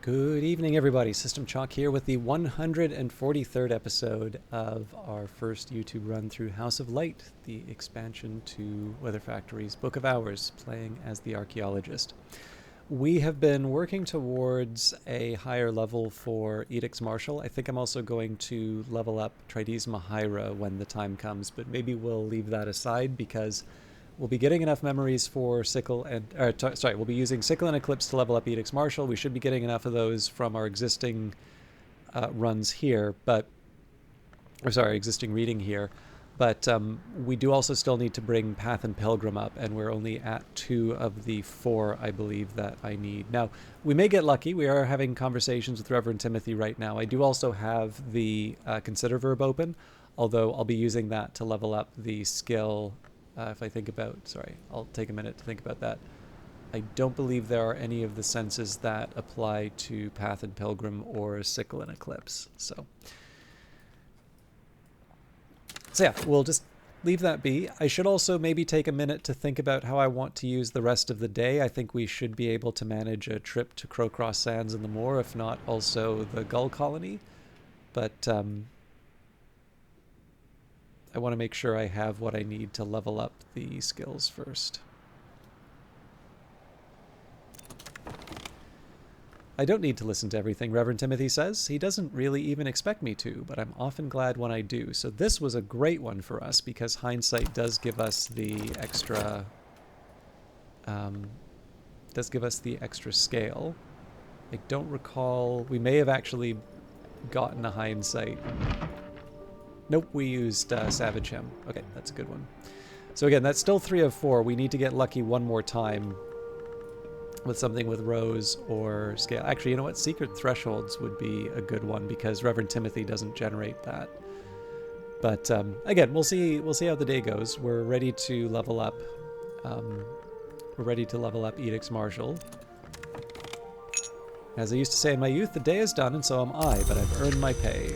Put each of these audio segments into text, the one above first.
Good evening, everybody. System Chalk here with the 143rd episode of our first YouTube run through House of Light, the expansion to Weather Factory's Book of Hours, playing as the archaeologist. We have been working towards a higher level for Edicts Martial. I think I'm also going to level up Trides Mahaira when the time comes, but maybe we'll leave that aside because we'll be getting enough memories for Sickle and... we'll be using Sickle and Eclipse to level up Edicts Martial. We should be getting enough of those from our existing runs here, but... existing reading here. But we do also still need to bring Path and Pilgrim up, and we're only at 2 of the 4, I believe, that I need. Now, we may get lucky. We are having conversations with Reverend Timothy right now. I do also have the Consider verb open, although I'll be using that to level up the skill... if I think about, I'll take a minute to think about that. I don't believe there are any of the senses that apply to Path and Pilgrim or Sickle and Eclipse. So yeah, we'll just leave that be. I should also maybe take a minute to think about how I want to use the rest of the day. I think we should be able to manage a trip to Crowcross Sands and the Moor, if not also the Gull Colony. But I want to make sure I have what I need to level up the skills first. I don't need to listen to everything Reverend Timothy says. He doesn't really even expect me to, but I'm often glad when I do. So this was a great one for us because hindsight does give us the extra scale. I don't recall. We may have actually gotten a hindsight. Nope, we used Savage Him. Okay, that's a good one. So again, that's still 3 of 4. We need to get lucky one more time with something with Rose or Scale. Actually, you know what? Secret Thresholds would be a good one because Reverend Timothy doesn't generate that. But again, we'll see how the day goes. We're ready to level up. Edicts Martial. As I used to say in my youth, the day is done and so am I, but I've earned my pay.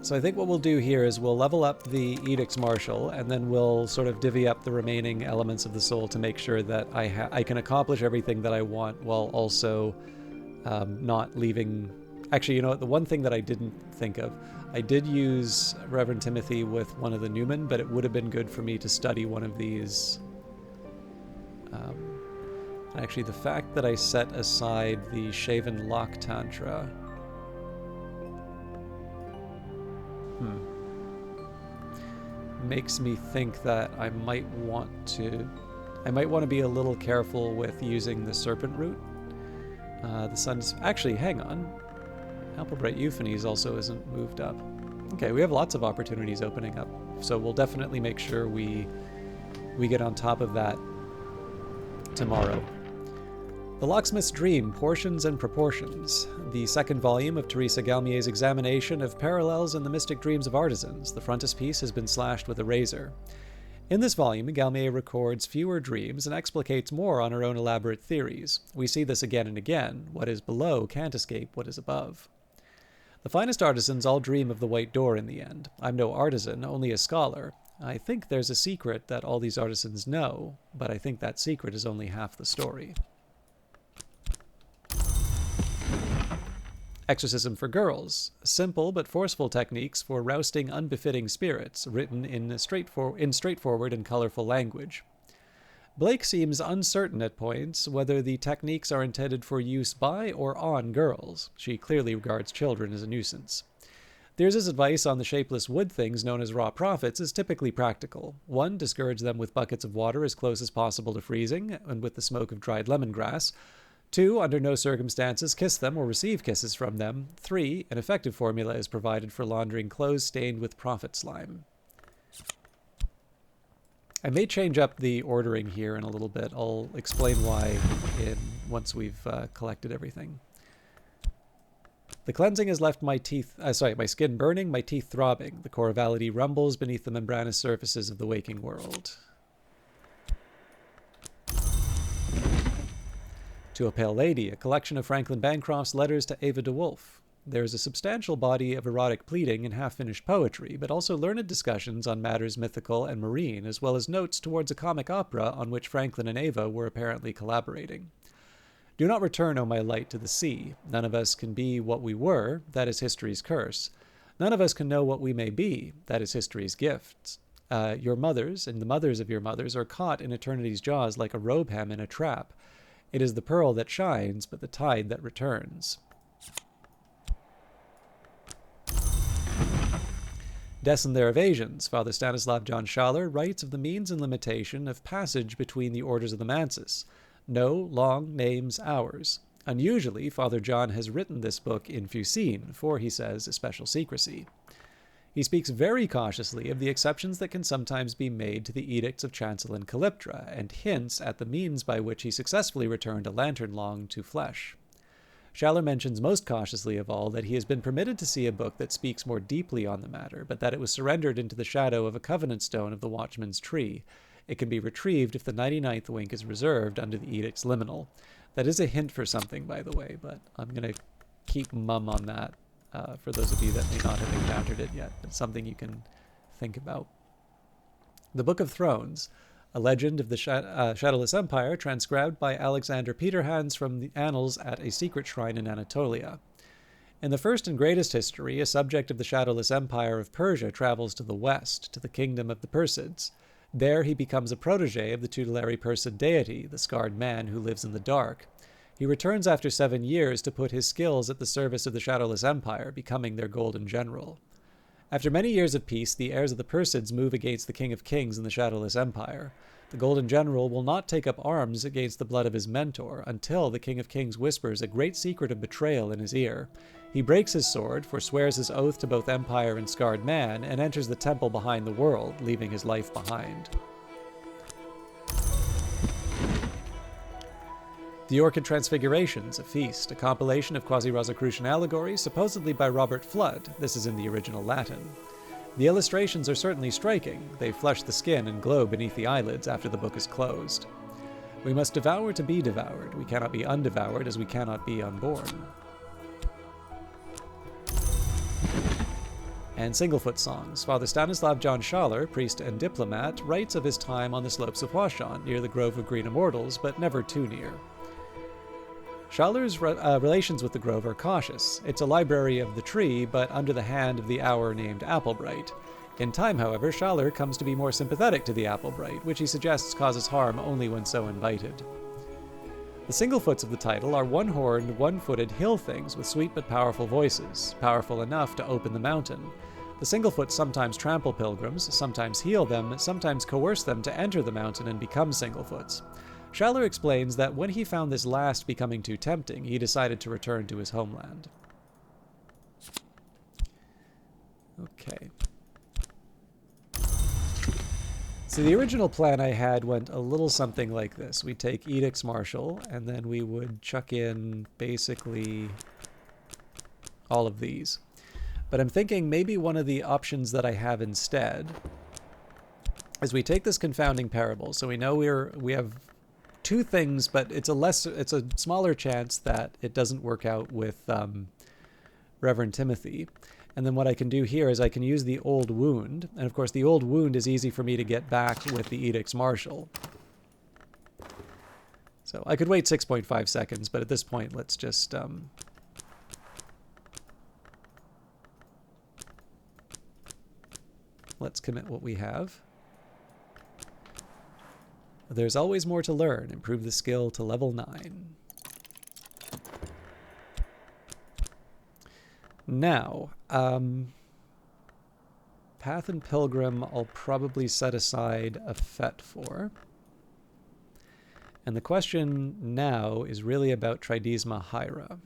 So I think what we'll do here is we'll level up the Edicts Martial, and then we'll sort of divvy up the remaining elements of the soul to make sure that I can accomplish everything that I want while also not leaving... Actually, you know what? The one thing that I didn't think of, I did use Reverend Timothy with one of the Newman, but it would have been good for me to study one of these. Actually, the fact that I set aside the Shaven Lock Tantra... makes me think that I might want to be a little careful with using the Serpent Root. The sun's... Actually, hang on. Alphabright Euphanies also isn't moved up. Okay, we have lots of opportunities opening up, so we'll definitely make sure we get on top of that tomorrow. The Locksmith's Dream, Portions and Proportions, the second volume of Teresa Galmier's examination of parallels in the mystic dreams of artisans. The frontispiece has been slashed with a razor. In this volume, Galmier records fewer dreams and explicates more on her own elaborate theories. We see this again and again. What is below can't escape what is above. The finest artisans all dream of the White Door in the end. I'm no artisan, only a scholar. I think there's a secret that all these artisans know, but I think that secret is only half the story. Exorcism for Girls. Simple but forceful techniques for rousting unbefitting spirits, written in straightforward and colorful language. Blake seems uncertain at points whether the techniques are intended for use by or on girls. She clearly regards children as a nuisance. Theirs' advice on the shapeless wood things known as raw prophets is typically practical. 1. Discourage them with buckets of water as close as possible to freezing, and with the smoke of dried lemongrass. 2. Under no circumstances kiss them or receive kisses from them. 3. An effective formula is provided for laundering clothes stained with prophet slime. I may change up the ordering here in a little bit. I'll explain why once we've collected everything. The cleansing has left my skin burning, my teeth throbbing. The chorality rumbles beneath the membranous surfaces of the waking world. To a Pale Lady, a collection of Franklin Bancroft's letters to Ava DeWolf. There is a substantial body of erotic pleading and half-finished poetry, but also learned discussions on matters mythical and marine, as well as notes towards a comic opera on which Franklin and Ava were apparently collaborating. Do not return, O my light, to the sea. None of us can be what we were, that is history's curse. None of us can know what we may be, that is history's gift. Your mothers, and the mothers of your mothers, are caught in eternity's jaws like a robe hem in a trap. It is the pearl that shines, but the tide that returns. Descend their evasions. Father Stanislav John Schaller writes of the means and limitation of passage between the orders of the Mansis. No long names ours. Unusually, Father John has written this book in Fusine, for, he says, special secrecy. He speaks very cautiously of the exceptions that can sometimes be made to the edicts of Chancel and Calyptra, and hints at the means by which he successfully returned a lantern long to flesh. Schaller mentions most cautiously of all that he has been permitted to see a book that speaks more deeply on the matter, but that it was surrendered into the shadow of a covenant stone of the Watchman's Tree. It can be retrieved if the 99th wink is reserved under the edict's liminal. That is a hint for something, by the way, but I'm going to keep mum on that for those of you that may not have encountered it yet. It's something you can think about. The Book of Thrones, a legend of the Shadowless Empire, transcribed by Alexander Peterhans from the annals at a secret shrine in Anatolia. In the first and greatest history, a subject of the Shadowless Empire of Persia travels to the west, to the kingdom of the Persids. There he becomes a protege of the tutelary Persid deity, the scarred man who lives in the dark. He returns after 7 years to put his skills at the service of the Shadowless Empire, becoming their golden general. After many years of peace, the heirs of the Persids move against the King of Kings in the Shadowless Empire. The Golden General will not take up arms against the blood of his mentor until the King of Kings whispers a great secret of betrayal in his ear. He breaks his sword, forswears his oath to both Empire and Scarred Man, and enters the temple behind the world, leaving his life behind. The Orchid Transfigurations, a feast, a compilation of quasi-Rosicrucian allegories, supposedly by Robert Flood. This is in the original Latin. The illustrations are certainly striking. They flush the skin and glow beneath the eyelids after the book is closed. We must devour to be devoured. We cannot be undevoured as we cannot be unborn. And Singlefoot songs. Father Stanislav John Schaller, priest and diplomat, writes of his time on the slopes of Huashan, near the Grove of Green Immortals, but never too near. Schaller's relations with the grove are cautious. It's a library of the tree, but under the hand of the hour named Applebright. In time, however, Schaller comes to be more sympathetic to the Applebright, which he suggests causes harm only when so invited. The Singlefoots of the title are one-horned, one-footed hill things with sweet but powerful voices, powerful enough to open the mountain. The Singlefoots sometimes trample pilgrims, sometimes heal them, sometimes coerce them to enter the mountain and become Singlefoots. Schaller explains that when he found this last becoming too tempting, he decided to return to his homeland. Okay. So the original plan I had went a little something like this. We'd take Edicts Martial, and then we would chuck in basically all of these. But I'm thinking maybe one of the options that I have instead is we take this confounding parable. So we know we have two things, but it's a smaller chance that it doesn't work out with Reverend Timothy. And then what I can do here is I can use the Old Wound. And of course, the Old Wound is easy for me to get back with the Edicts Martial. So I could wait 6.5 seconds, but at this point, let's just... let's commit what we have. There's always more to learn. Improve the skill to level 9. Now, Path and Pilgrim I'll probably set aside a Fett for. And the question now is really about Tridesma Hyra.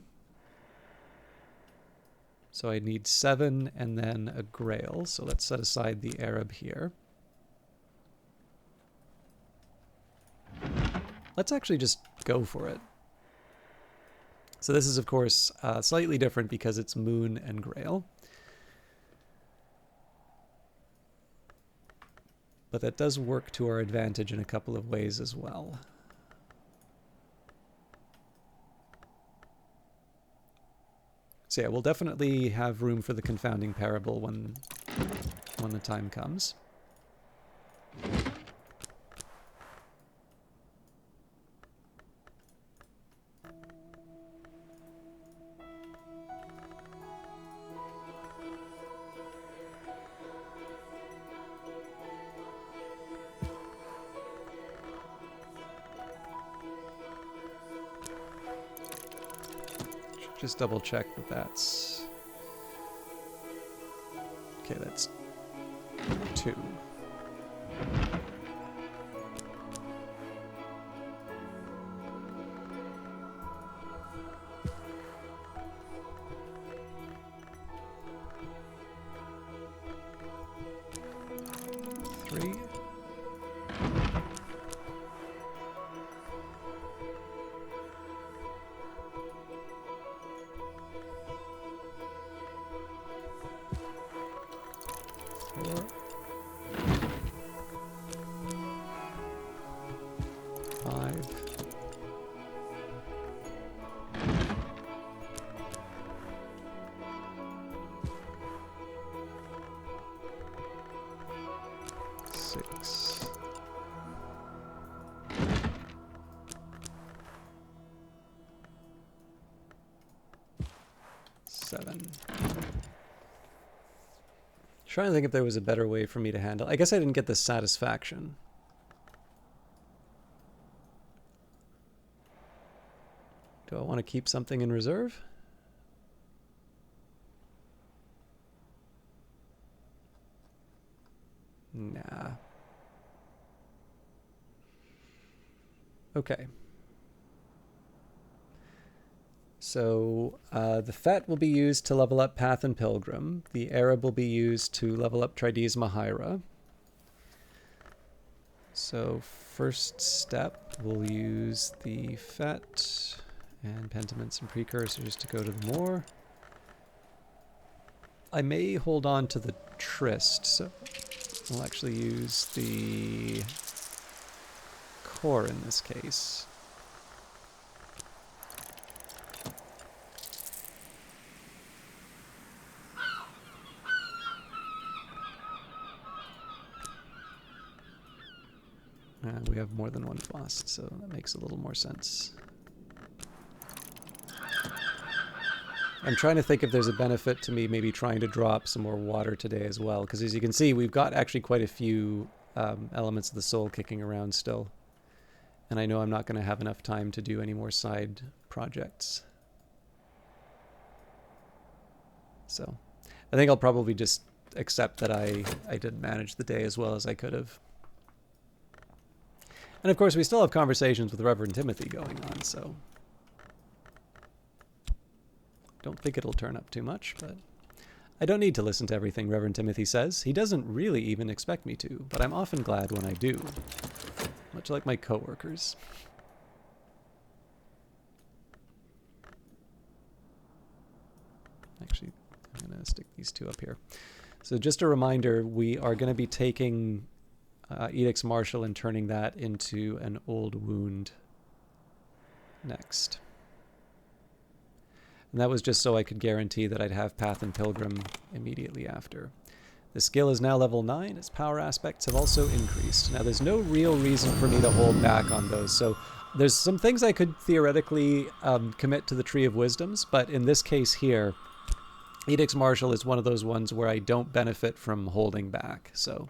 So I need 7 and then a Grail. So let's set aside the Arab here. Let's actually just go for it. So this is, of course, slightly different because it's Moon and Grail. But that does work to our advantage in a couple of ways as well. So yeah, we'll definitely have room for the confounding parable when the time comes. Just double check that that's... Okay, that's 2. Trying to think if there was a better way for me to handle. I guess I didn't get the satisfaction. Do I want to keep something in reserve? Nah. Okay. So the Fet will be used to level up Path and Pilgrim. The Arab will be used to level up Trides Mahira. So first step, we'll use the Fet and Pentiments and Precursors to go to the Moor. I may hold on to the Tryst, so we'll actually use the Core in this case. We have more than one frost, so that makes a little more sense. I'm trying to think if there's a benefit to me maybe trying to drop some more water today as well, because as you can see, we've got actually quite a few elements of the soul kicking around still. And I know I'm not going to have enough time to do any more side projects. So I think I'll probably just accept that I didn't manage the day as well as I could have. And of course, we still have conversations with Reverend Timothy going on, so don't think it'll turn up too much, but I don't need to listen to everything Reverend Timothy says. He doesn't really even expect me to, but I'm often glad when I do, much like my coworkers. Actually, I'm going to stick these two up here. So just a reminder, we are going to be taking Edict's Martial and turning that into an old wound next. And that was just so I could guarantee that I'd have Path and Pilgrim immediately after. The skill is now level 9. Its power aspects have also increased. Now there's no real reason for me to hold back on those. So there's some things I could theoretically commit to the Tree of Wisdoms, but in this case here, Edict's Martial is one of those ones where I don't benefit from holding back. So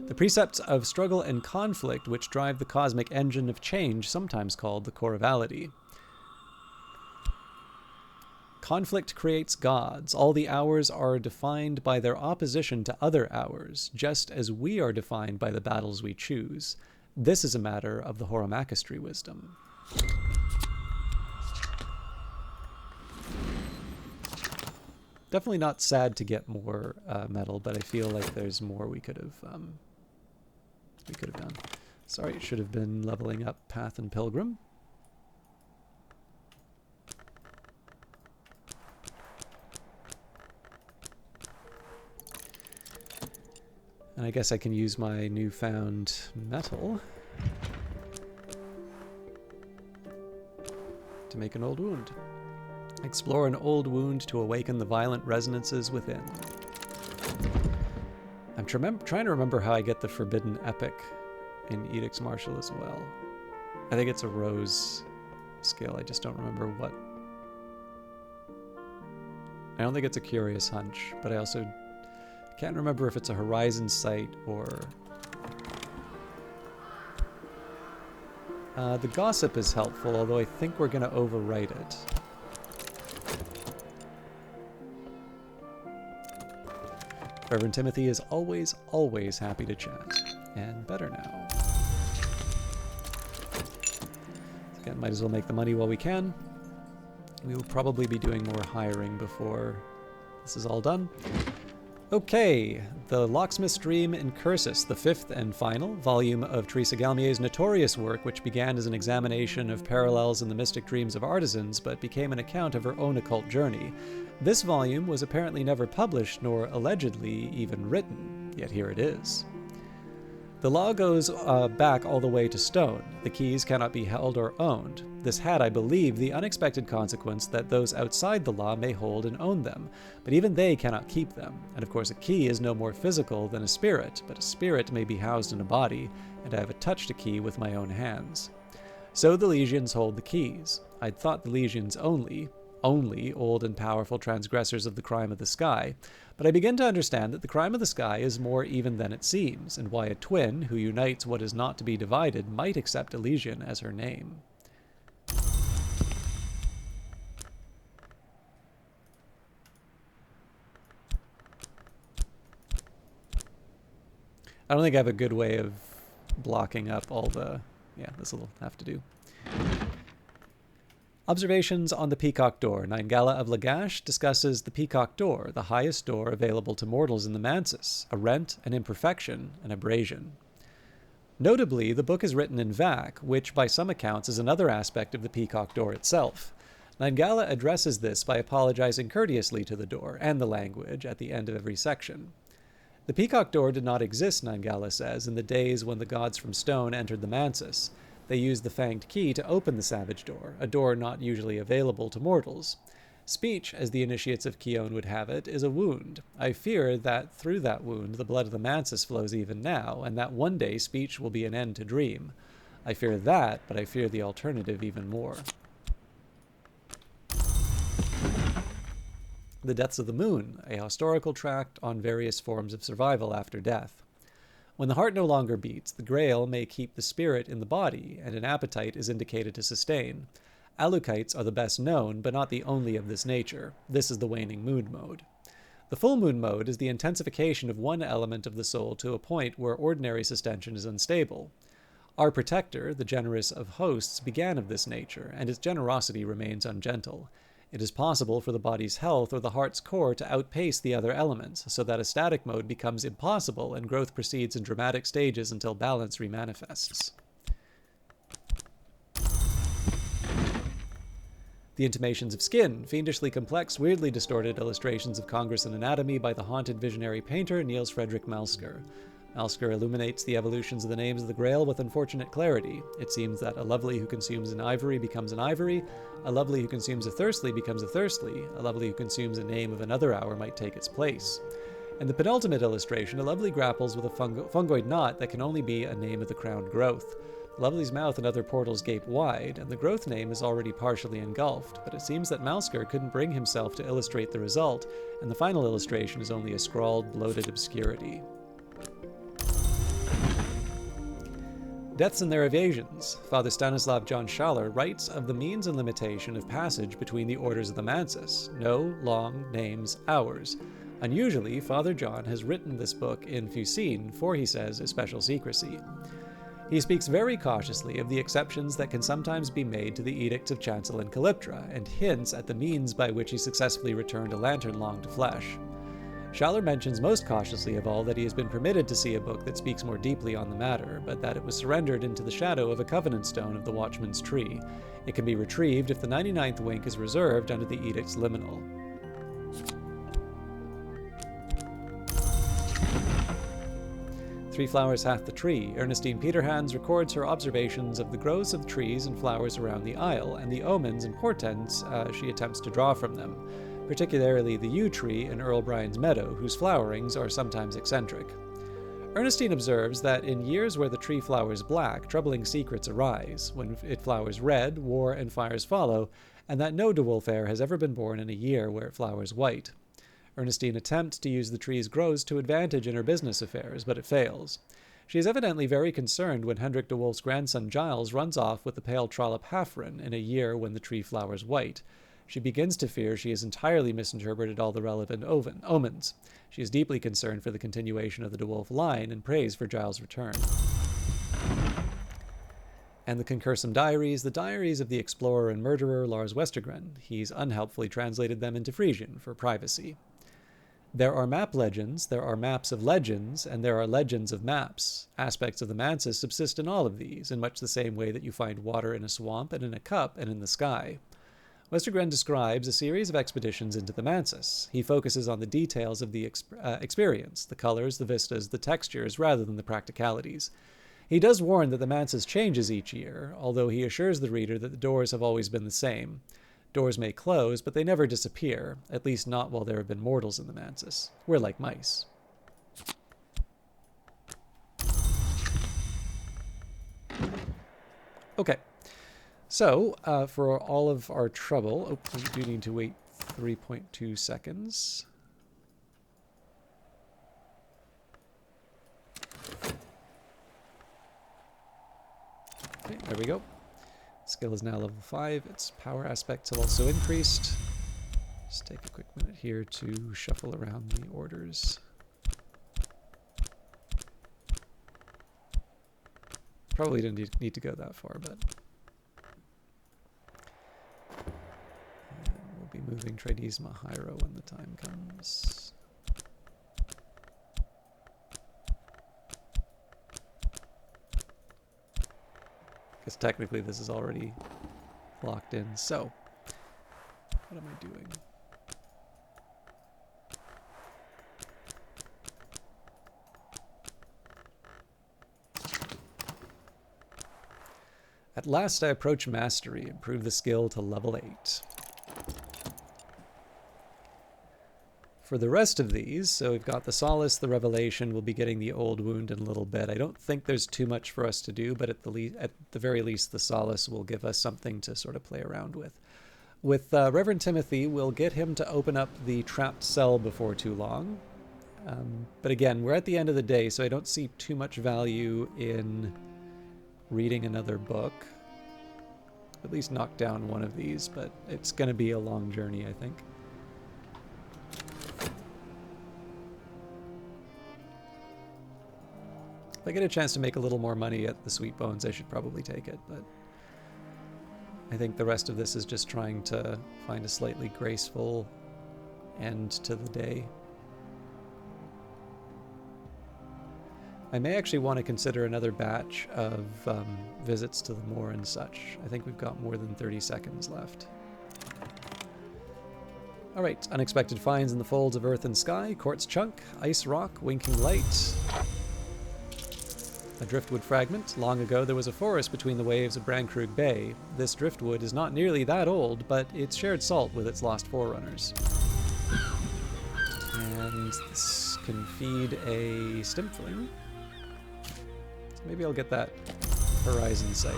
the precepts of struggle and conflict, which drive the cosmic engine of change, sometimes called the Causality. Conflict creates gods. All the hours are defined by their opposition to other hours, just as we are defined by the battles we choose. This is a matter of the Horo-mastery wisdom. Definitely not sad to get more metal, but I feel like there's more we could have done. Sorry, it should have been leveling up Path and Pilgrim. And I guess I can use my newfound metal to make an old wound. Explore an old wound to awaken the violent resonances within. I'm trying to remember how I get the Forbidden Epic in Edict's Martial as well. I think it's a Rose skill. I just don't remember what. I don't think it's a Curious Hunch, but I also can't remember if it's a Horizon Sight or... the Gossip is helpful, although I think we're going to overwrite it. Reverend Timothy is always, always happy to chat. And better now. Again, might as well make the money while we can. We will probably be doing more hiring before this is all done. Okay, The Locksmith's Dream in Cursus, the fifth and final volume of Teresa Galmier's notorious work, which began as an examination of parallels in the mystic dreams of artisans, but became an account of her own occult journey. This volume was apparently never published, nor allegedly even written, yet here it is. The law goes back all the way to stone. The keys cannot be held or owned. This had, I believe, the unexpected consequence that those outside the law may hold and own them, but even they cannot keep them. And of course a key is no more physical than a spirit, but a spirit may be housed in a body, and I have touched a key with my own hands. So the legions hold the keys. I'd thought the legions only old and powerful transgressors of the crime of the sky, but I begin to understand that the crime of the sky is more even than it seems, and why a twin who unites what is not to be divided might accept Elysian as her name. I don't think I have a good way of blocking up all the... Yeah, this will have to do. Observations on the Peacock Door. Naingala of Lagash discusses the Peacock Door, the highest door available to mortals in the Mansis, a rent, an imperfection, an abrasion. Notably, the book is written in Vac, which by some accounts is another aspect of the Peacock Door itself. Naingala addresses this by apologizing courteously to the door, and the language, at the end of every section. The Peacock Door did not exist, Naingala says, in the days when the gods from stone entered the Mansis. They used the fanged key to open the Savage Door, a door not usually available to mortals. Speech, as the initiates of Kion would have it, is a wound. I fear that through that wound the blood of the Mansis flows even now, and that one day speech will be an end to dream. I fear that, but I fear the alternative even more. The Deaths of the Moon, a historical tract on various forms of survival after death. When the heart no longer beats, the Grail may keep the spirit in the body, and an appetite is indicated to sustain. Alukites are the best known, but not the only of this nature. This is the waning moon mode. The full moon mode is the intensification of one element of the soul to a point where ordinary sustention is unstable. Our protector, the generous of hosts, began of this nature, and its generosity remains ungentle. It is possible for the body's health or the heart's core to outpace the other elements, so that a static mode becomes impossible and growth proceeds in dramatic stages until balance remanifests. The Intimations of Skin, fiendishly complex, weirdly distorted illustrations of Congress and anatomy by the haunted visionary painter Niels Fredrik Malsker. Malsker illuminates the evolutions of the names of the Grail with unfortunate clarity. It seems that a lovely who consumes an ivory becomes an ivory, a lovely who consumes a thirstly becomes a thirstly, a lovely who consumes a name of another hour might take its place. In the penultimate illustration, a lovely grapples with a fungoid knot that can only be a name of the crowned growth. Lovely's mouth and other portals gape wide, and the growth name is already partially engulfed, but it seems that Malsker couldn't bring himself to illustrate the result, and the final illustration is only a scrawled, bloated obscurity. Deaths and Their Evasions. Father Stanislav John Schaller writes of the means and limitation of passage between the orders of the Mansis. No long names, hours. Unusually, Father John has written this book in Fusine for, he says, a special secrecy. He speaks very cautiously of the exceptions that can sometimes be made to the edicts of Chancel and Calyptra, and hints at the means by which he successfully returned a lantern long to flesh. Schaller mentions most cautiously of all that he has been permitted to see a book that speaks more deeply on the matter, but that it was surrendered into the shadow of a covenant stone of the Watchman's Tree. It can be retrieved if the 99th wink is reserved under the edict's liminal. Three flowers hath the tree. Ernestine Peterhans records her observations of the growths of trees and flowers around the isle, and the omens and portents she attempts to draw from them, particularly the yew tree in Earl Brian's meadow, whose flowerings are sometimes eccentric. Ernestine observes that in years where the tree flowers black, troubling secrets arise. When it flowers red, war and fires follow, and that no de Wolf heir has ever been born in a year where it flowers white. Ernestine attempts to use the tree's growths to advantage in her business affairs, but it fails. She is evidently very concerned when Hendrik de Wolf's grandson Giles runs off with the pale trollop Hafren in a year when the tree flowers white. She begins to fear she has entirely misinterpreted all the relevant omens. She is deeply concerned for the continuation of the de Wolf line and prays for Giles' return. And the Concursum Diaries, the diaries of the explorer and murderer Lars Westergren. He's unhelpfully translated them into Frisian for privacy. There are map legends, there are maps of legends, and there are legends of maps. Aspects of the Mansis subsist in all of these, in much the same way that you find water in a swamp and in a cup and in the sky. Westergren describes a series of expeditions into the Mansis. He focuses on the details of the experience, the colors, the vistas, the textures, rather than the practicalities. He does warn that the Mansis changes each year, although he assures the reader that the doors have always been the same. Doors may close, but they never disappear, at least not while there have been mortals in the Mansis. We're like mice. Okay. So, for all of our trouble, we do need to wait 3.2 seconds. Okay, there we go. Skill is now level 5. Its power aspects have also increased. Just take a quick minute here to shuffle around the orders. Probably didn't need to go that far, but... And we'll be moving Trades Mahairo when the time comes. Because technically this is already locked in. So, what am I doing? At last I approach mastery, improve the skill to level 8. For the rest of these, so we've got the Solace, the Revelation, we'll be getting the Old Wound in a little bit. I don't think there's too much for us to do, but at the very least, the Solace will give us something to sort of play around with. With Reverend Timothy, we'll get him to open up the trapped cell before too long. But again, we're at the end of the day, so I don't see too much value in reading another book. At least knock down one of these, but it's going to be a long journey, I think. If I get a chance to make a little more money at the Sweet Bones, I should probably take it, but I think the rest of this is just trying to find a slightly graceful end to the day. I may actually want to consider another batch of visits to the moor and such. I think we've got more than 30 seconds left. Alright, unexpected finds in the folds of earth and sky, quartz chunk, ice rock, winking light. A driftwood fragment. Long ago there was a forest between the waves of Brankrug Bay. This driftwood is not nearly that old, but it's shared salt with its lost forerunners. And this can feed a Stimfling. So maybe I'll get that horizon sight.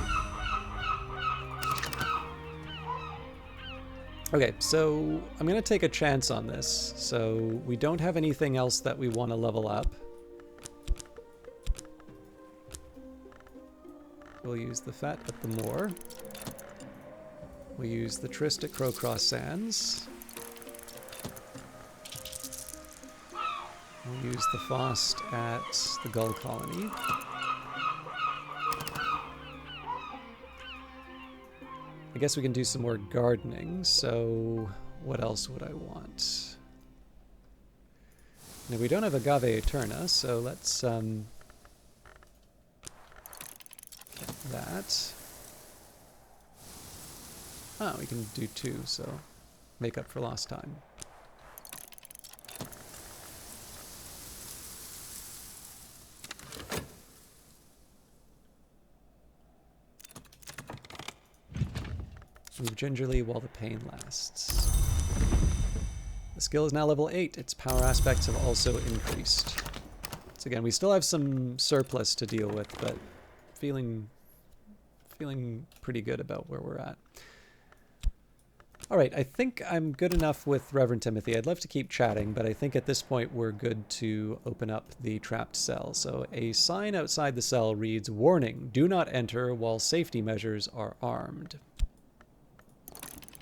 Okay, so I'm going to take a chance on this. So we don't have anything else that we want to level up. We'll use the Fat at the moor. We'll use the Tryst at Crowcross Sands. We'll use the Fost at the Gull Colony. I guess we can do some more gardening, so what else would I want? Now we don't have Agave Eterna, so let's that. Oh, we can do 2, so make up for lost time. Move gingerly while the pain lasts. The skill is now level 8. Its power aspects have also increased. So again, we still have some surplus to deal with, but feeling pretty good about where we're at. All right, I think I'm good enough with Reverend Timothy. I'd love to keep chatting, but I think at this point we're good to open up the trapped cell. So a sign outside the cell reads, "Warning, do not enter while safety measures are armed."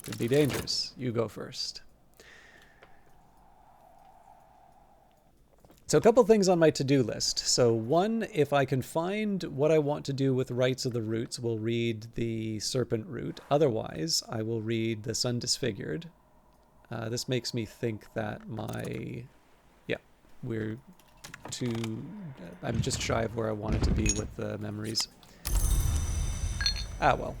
Could be dangerous. You go first. So a couple things on my to-do list. So one, if I can find what I want to do with Rites of the Roots, we'll read the Serpent Root. Otherwise, I will read the Sun Disfigured. This makes me think that I'm just shy of where I wanted to be with the memories. Ah, well.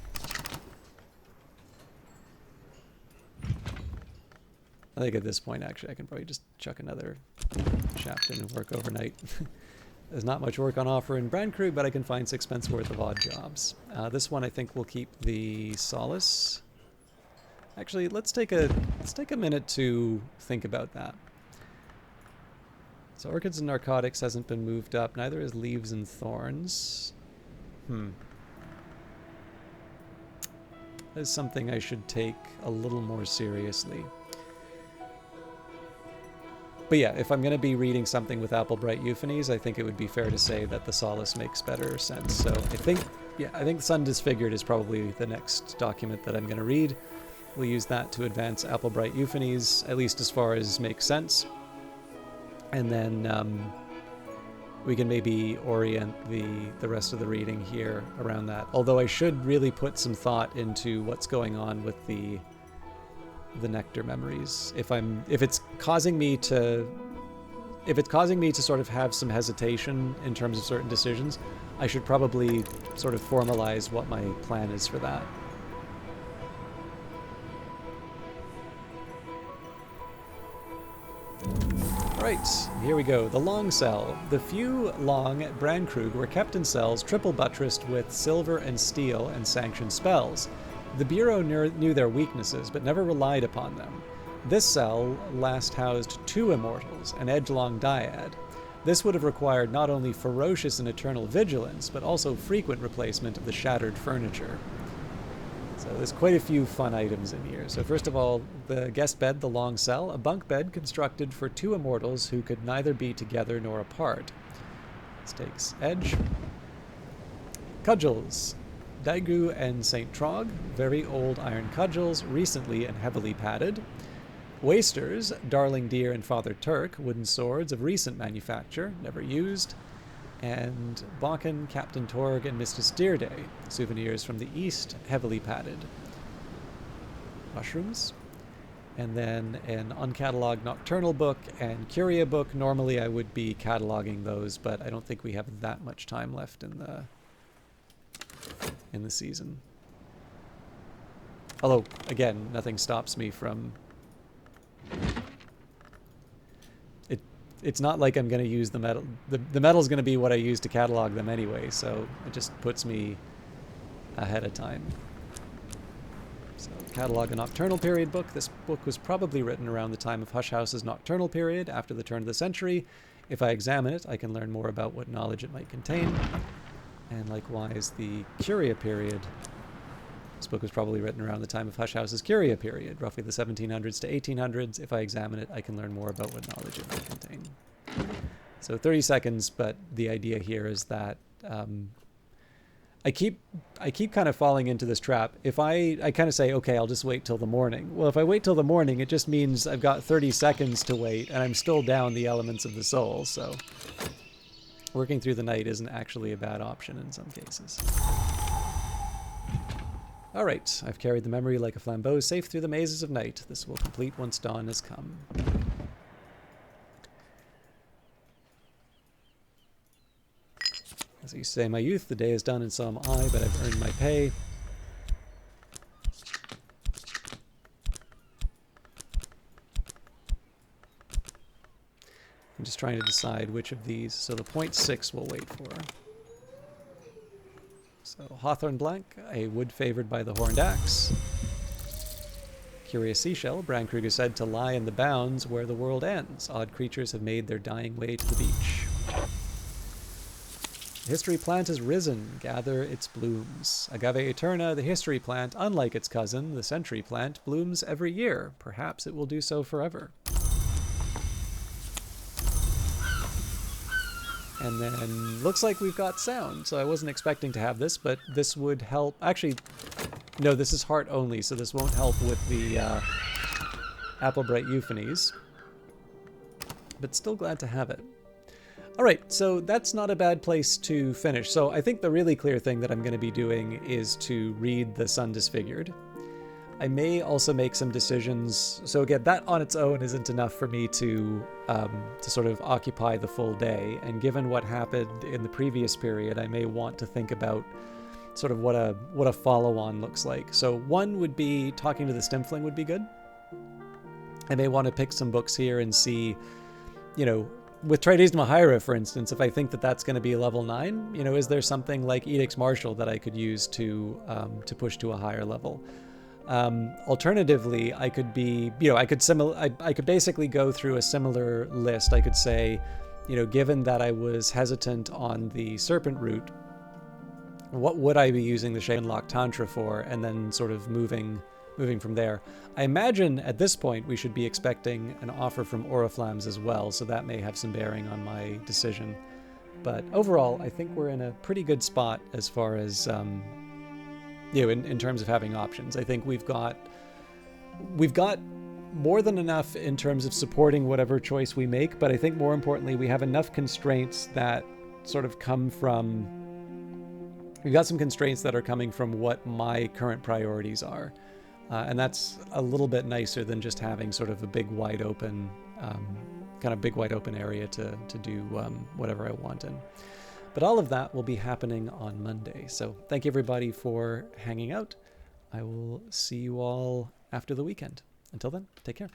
I think at this point, actually, I can probably just chuck another shaft in and work overnight. There's not much work on offer in Brandkrug, but I can find 6 pence worth of odd jobs. This one, I think we'll keep the Solace. Actually, let's take a minute to think about that. So Orchids and Narcotics hasn't been moved up. Neither is Leaves and Thorns. That's something I should take a little more seriously. But yeah, if I'm going to be reading something with Applebright Euphonies, I think it would be fair to say that the Solace makes better sense. So I think Sun Disfigured is probably the next document that I'm going to read. We'll use that to advance Applebright Euphonies, at least as far as makes sense. And then we can maybe orient the rest of the reading here around that. Although I should really put some thought into what's going on with the nectar memories. If it's causing me to sort of have some hesitation in terms of certain decisions, I should probably sort of formalize what my plan is for that. Right, here we go. The Long Cell. The few long at Brandkrug were kept in cells triple buttressed with silver and steel and sanctioned spells. The Bureau knew their weaknesses, but never relied upon them. This cell last housed 2 immortals, an edgelong dyad. This would have required not only ferocious and eternal vigilance, but also frequent replacement of the shattered furniture. So there's quite a few fun items in here. So first of all, the guest bed, the Long Cell, a bunk bed constructed for 2 immortals who could neither be together nor apart. This takes Edge. Cudgels. Daegu and St. Trog, very old iron cudgels, recently and heavily padded. Wasters, Darling Deer and Father Turk, wooden swords of recent manufacture, never used. And Bakken, Captain Torg, and Mr. Steerday, souvenirs from the east, heavily padded. Mushrooms. And then an uncatalogued Nocturnal book and Curia book. Normally I would be cataloging those, but I don't think we have that much time left in the season. Although, again, nothing stops me from... It's not like I'm going to use the metal. The metal's going to be what I use to catalog them anyway, so it just puts me ahead of time. So, catalog a Nocturnal Period book. This book was probably written around the time of Hush House's Nocturnal Period, after the turn of the century. If I examine it, I can learn more about what knowledge it might contain. And likewise, the Curia period. This book was probably written around the time of Hush House's Curia period, roughly the 1700s to 1800s. If I examine it, I can learn more about what knowledge it might contain. So 30 seconds, but the idea here is that I keep kind of falling into this trap. If I kind of say, okay, I'll just wait till the morning. Well, if I wait till the morning, it just means I've got 30 seconds to wait, and I'm still down the elements of the soul, so... Working through the night isn't actually a bad option in some cases. Alright, I've carried the memory like a flambeau safe through the mazes of night. This will complete once dawn has come. As I used to say in my youth, the day is done and so am I, but I've earned my pay. I'm just trying to decide which of these. So the 0.6 we'll wait for. So Hawthorn Blank, a wood favored by the Horned Axe. Curious seashell, Brian Kruger said, to lie in the bounds where the world ends. Odd creatures have made their dying way to the beach. The history plant has risen. Gather its blooms. Agave eterna, the history plant, unlike its cousin, the century plant, blooms every year. Perhaps it will do so forever. And then looks like we've got sound. So I wasn't expecting to have this, but this would help. Actually, no, this is heart only, so this won't help with the Applebright euphonies. But still glad to have it. All right, so that's not a bad place to finish. So I think the really clear thing that I'm going to be doing is to read The Sun Disfigured. I may also make some decisions. So again, that on its own isn't enough for me to sort of occupy the full day. And given what happened in the previous period, I may want to think about sort of what a follow-on looks like. So one would be talking to the Stimfling would be good. I may want to pick some books here and see, you know, with Trades Mahaira, for instance, if I think that that's going to be level 9, you know, is there something like Edicts Martial that I could use to push to a higher level? Alternatively, I could be, you know, I could basically go through a similar list. I could say, you know, given that I was hesitant on the Serpent route, what would I be using the Shaman-Lock Tantra for, and then sort of moving from there. I imagine at this point we should be expecting an offer from Oriflammes as well, so that may have some bearing on my decision. But overall, I think we're in a pretty good spot as far as, you know, in terms of having options. I think we've got more than enough in terms of supporting whatever choice we make, but I think more importantly, we have enough constraints that sort of come from, we've got some constraints that are coming from what my current priorities are. And that's a little bit nicer than just having sort of a big wide open, area to do whatever I want in. But all of that will be happening on Monday. So thank you everybody for hanging out. I will see you all after the weekend. Until then, take care.